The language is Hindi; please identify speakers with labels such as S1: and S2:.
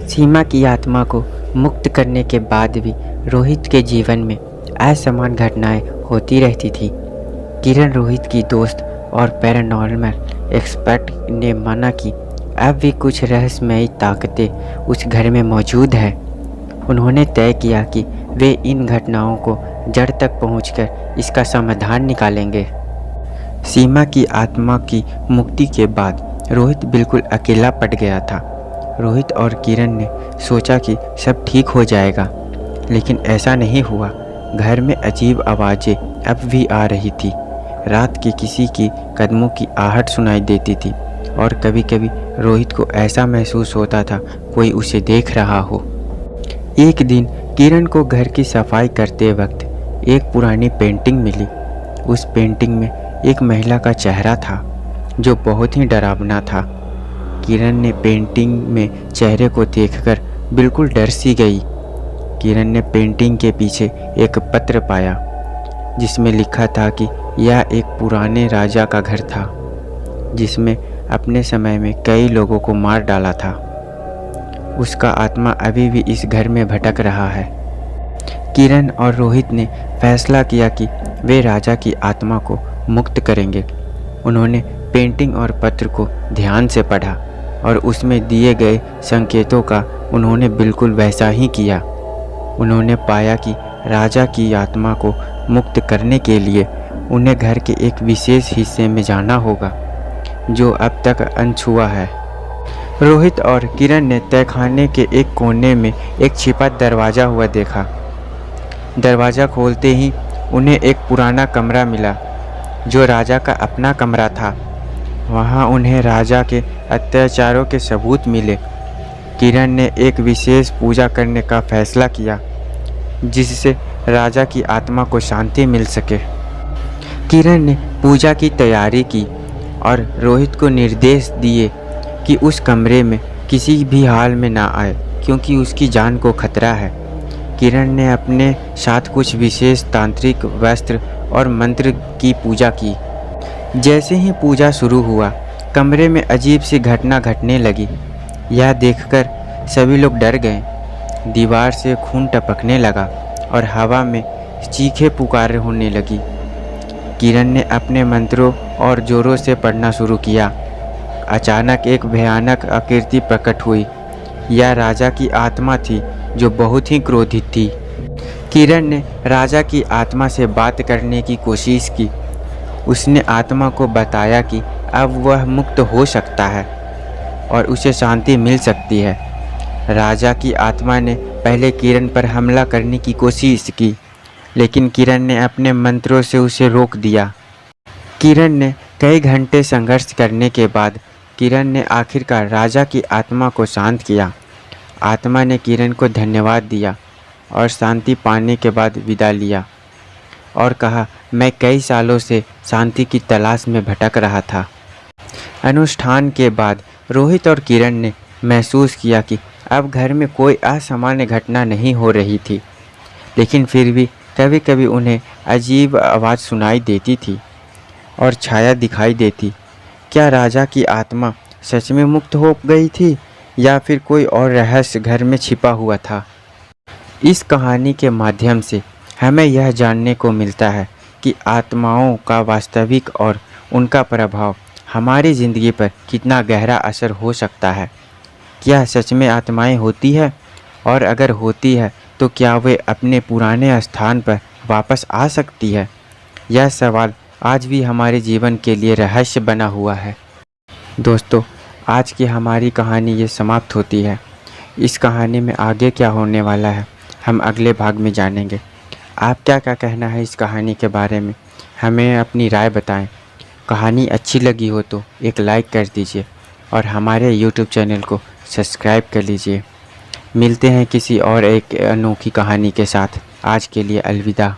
S1: सीमा की आत्मा को मुक्त करने के बाद भी रोहित के जीवन में असामान्य घटनाएं होती रहती थी। किरण, रोहित की दोस्त और पैरानॉर्मल एक्सपर्ट ने माना कि अब भी कुछ रहस्यमयी ताकतें उस घर में मौजूद हैं। उन्होंने तय किया कि वे इन घटनाओं को जड़ तक पहुंचकर इसका समाधान निकालेंगे। सीमा की आत्मा की मुक्ति के बाद रोहित बिल्कुल अकेला पड़ गया था। रोहित और किरण ने सोचा कि सब ठीक हो जाएगा, लेकिन ऐसा नहीं हुआ। घर में अजीब आवाज़ें अब भी आ रही थी। रात के किसी की कदमों की आहट सुनाई देती थी और कभी कभी रोहित को ऐसा महसूस होता था कोई उसे देख रहा हो। एक दिन किरण को घर की सफाई करते वक्त एक पुरानी पेंटिंग मिली। उस पेंटिंग में एक महिला का चेहरा था जो बहुत ही डरावना था। किरण ने पेंटिंग में चेहरे को देखकर बिल्कुल डर सी गई। किरण ने पेंटिंग के पीछे एक पत्र पाया जिसमें लिखा था कि यह एक पुराने राजा का घर था जिसमें अपने समय में कई लोगों को मार डाला था। उसका आत्मा अभी भी इस घर में भटक रहा है। किरण और रोहित ने फैसला किया कि वे राजा की आत्मा को मुक्त करेंगे। उन्होंने पेंटिंग और पत्र को ध्यान से पढ़ा और उसमें दिए गए संकेतों का उन्होंने बिल्कुल वैसा ही किया। उन्होंने पाया कि राजा की आत्मा को मुक्त करने के लिए उन्हें घर के एक विशेष हिस्से में जाना होगा जो अब तक अनछुआ है। रोहित और किरण ने तहखाने के एक कोने में एक छिपा दरवाज़ा हुआ देखा। दरवाज़ा खोलते ही उन्हें एक पुराना कमरा मिला जो राजा का अपना कमरा था। वहाँ उन्हें राजा के अत्याचारों के सबूत मिले। किरण ने एक विशेष पूजा करने का फैसला किया जिससे राजा की आत्मा को शांति मिल सके। किरण ने पूजा की तैयारी की और रोहित को निर्देश दिए कि उस कमरे में किसी भी हाल में ना आए क्योंकि उसकी जान को खतरा है। किरण ने अपने साथ कुछ विशेष तांत्रिक वस्त्र और मंत्र की पूजा की। जैसे ही पूजा शुरू हुआ, कमरे में अजीब सी घटना घटने लगी। यह देखकर सभी लोग डर गए। दीवार से खून टपकने लगा और हवा में चीखें पुकार होने लगी। किरण ने अपने मंत्रों और जोरों से पढ़ना शुरू किया। अचानक एक भयानक आकृति प्रकट हुई। यह राजा की आत्मा थी जो बहुत ही क्रोधित थी। किरण ने राजा की आत्मा से बात करने की कोशिश की। उसने आत्मा को बताया कि अब वह मुक्त हो सकता है और उसे शांति मिल सकती है। राजा की आत्मा ने पहले किरण पर हमला करने की कोशिश की, लेकिन किरण ने अपने मंत्रों से उसे रोक दिया। किरण ने कई घंटे संघर्ष करने के बाद किरण ने आखिरकार राजा की आत्मा को शांत किया। आत्मा ने किरण को धन्यवाद दिया और शांति पाने के बाद विदा लिया और कहा, मैं कई सालों से शांति की तलाश में भटक रहा था। अनुष्ठान के बाद रोहित और किरण ने महसूस किया कि अब घर में कोई असामान्य घटना नहीं हो रही थी, लेकिन फिर भी कभी कभी उन्हें अजीब आवाज़ सुनाई देती थी और छाया दिखाई देती। क्या राजा की आत्मा सच में मुक्त हो गई थी या फिर कोई और रहस्य घर में छिपा हुआ था? इस कहानी के माध्यम से हमें यह जानने को मिलता है कि आत्माओं का वास्तविक और उनका प्रभाव हमारी ज़िंदगी पर कितना गहरा असर हो सकता है। क्या सच में आत्माएं होती है, और अगर होती है तो क्या वे अपने पुराने स्थान पर वापस आ सकती है? यह सवाल आज भी हमारे जीवन के लिए रहस्य बना हुआ है। दोस्तों, आज की हमारी कहानी ये समाप्त होती है। इस कहानी में आगे क्या होने वाला है हम अगले भाग में जानेंगे। आप क्या क्या कहना है इस कहानी के बारे में, हमें अपनी राय बताएं। कहानी अच्छी लगी हो तो एक लाइक कर दीजिए और हमारे YouTube चैनल को सब्सक्राइब कर लीजिए। मिलते हैं किसी और एक अनोखी कहानी के साथ। आज के लिए अलविदा।